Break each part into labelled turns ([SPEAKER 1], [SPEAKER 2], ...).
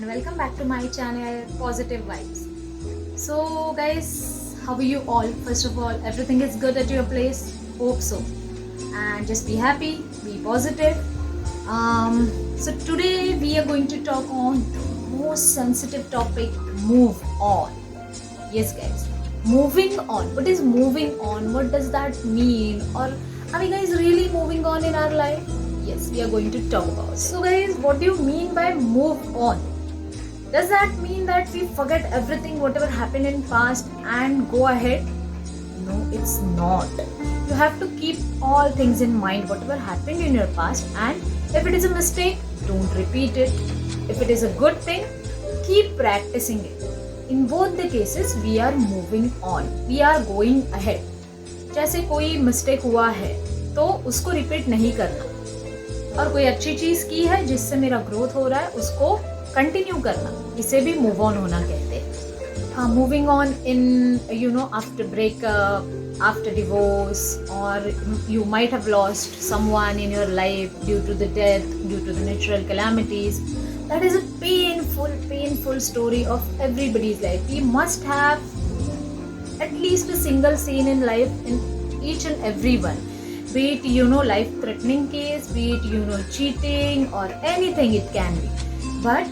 [SPEAKER 1] and welcome back to my channel Positive Vibes. So guys, how are you all? First of all, everything is good at your place? Hope so. And just be happy, be positive. So today we are going to talk on the most sensitive topic, move on. Yes guys, moving on. What is moving on? What does that mean? Or are we guys really moving on in our life? Yes, we are going to talk about. So guys, what do you mean by move on? Does that mean that we forget everything whatever happened in past and go ahead? No, it's not. You have to keep all things in mind whatever happened in your past, and if it is a mistake, don't repeat it. If it is a good thing, keep practicing it. In both the cases we are moving on, we are going ahead. जैसे कोई mistake हुआ है तो उसको repeat नहीं करना, और कोई अच्छी चीज की है जिससे मेरा ग्रोथ हो रहा है उसको कंटिन्यू करना, इसे भी मूव ऑन होना कहते हैं. Moving on in after breakup, after divorce, और you might have lost someone in your life due to the death, due to the natural calamities. That is a painful story of everybody's life. We must have at least a single scene in life in each and every one, be it life threatening case, be it cheating or anything it can be. But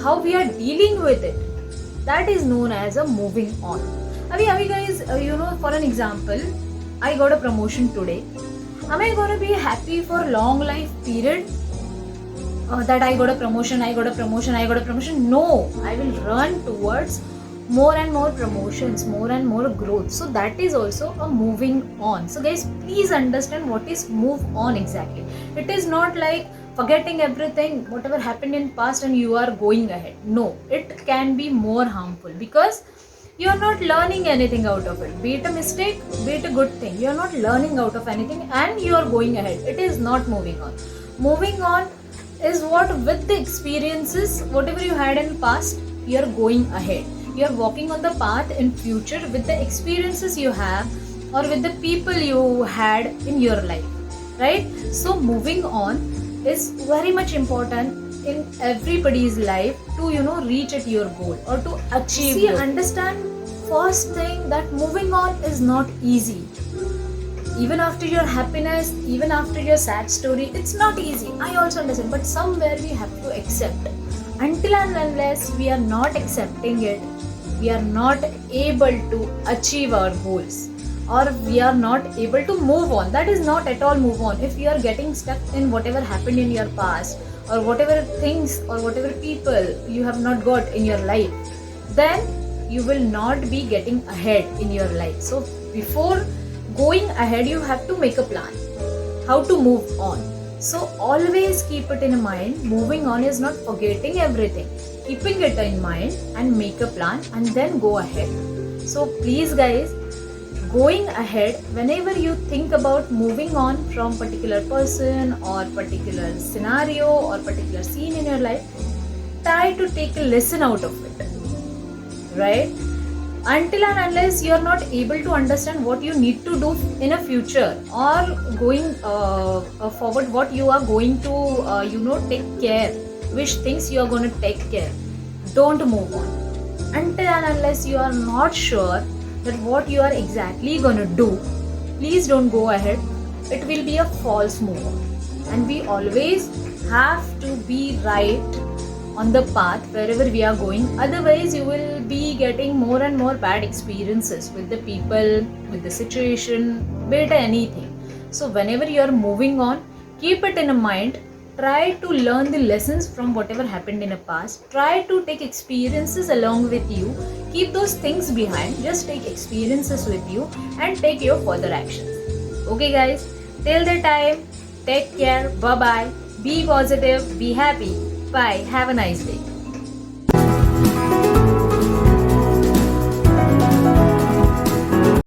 [SPEAKER 1] how we are dealing with it, that is known as a moving on. Abhi guys, for an example, I got a promotion today. Am I going to be happy for long life period? That I got a promotion. No, I will run towards more and more promotions, more and more growth. So that is also a moving on. So guys, please understand what is move on exactly. It is not like forgetting everything whatever happened in past and you are going ahead. No, it can be more harmful because you are not learning anything out of it. Be it a mistake, be it a good thing, you are not learning out of anything and you are going ahead. It is not moving on. Moving on is what, with the experiences whatever you had in past, you are going ahead. You are walking on the path in future with the experiences you have or with the people you had in your life, right? So moving on is very much important in everybody's life to reach at your goal or to achieve. See, understand first thing that moving on is not easy. Even after your happiness, even after your sad story, it's not easy. I also understand, but somewhere we have to accept. Until and unless we are not accepting it, we are not able to achieve our goals, or we are not able to move on. That is not at all move on. If you are getting stuck in whatever happened in your past, or whatever things or whatever people you have not got in your life, then you will not be getting ahead in your life. So before going ahead, you have to make a plan how to move on. So always keep it in mind. Moving on is not forgetting everything. Keeping it in mind and make a plan and then go ahead. So please guys, going ahead, whenever you think about moving on from particular person or particular scenario or particular scene in your life, try to take a lesson out of it, right? Until and unless you are not able to understand what you need to do in a future or going forward, what you are going to take care, which things you are going to take care, don't move on. Until and unless you are not sure that what you are exactly going to do, please don't go ahead. It will be a false move on. And we always have to be right on the path wherever we are going. Otherwise you will be getting more and more bad experiences with the people, with the situation, be it anything. So whenever you are moving on, keep it in mind. Try to learn the lessons from whatever happened in the past. Try to take experiences along with you. Keep those things behind. Just take experiences with you and take your further actions. Okay guys, till the time, take care. Bye bye. Be positive. Be happy. Bye. Have a nice day.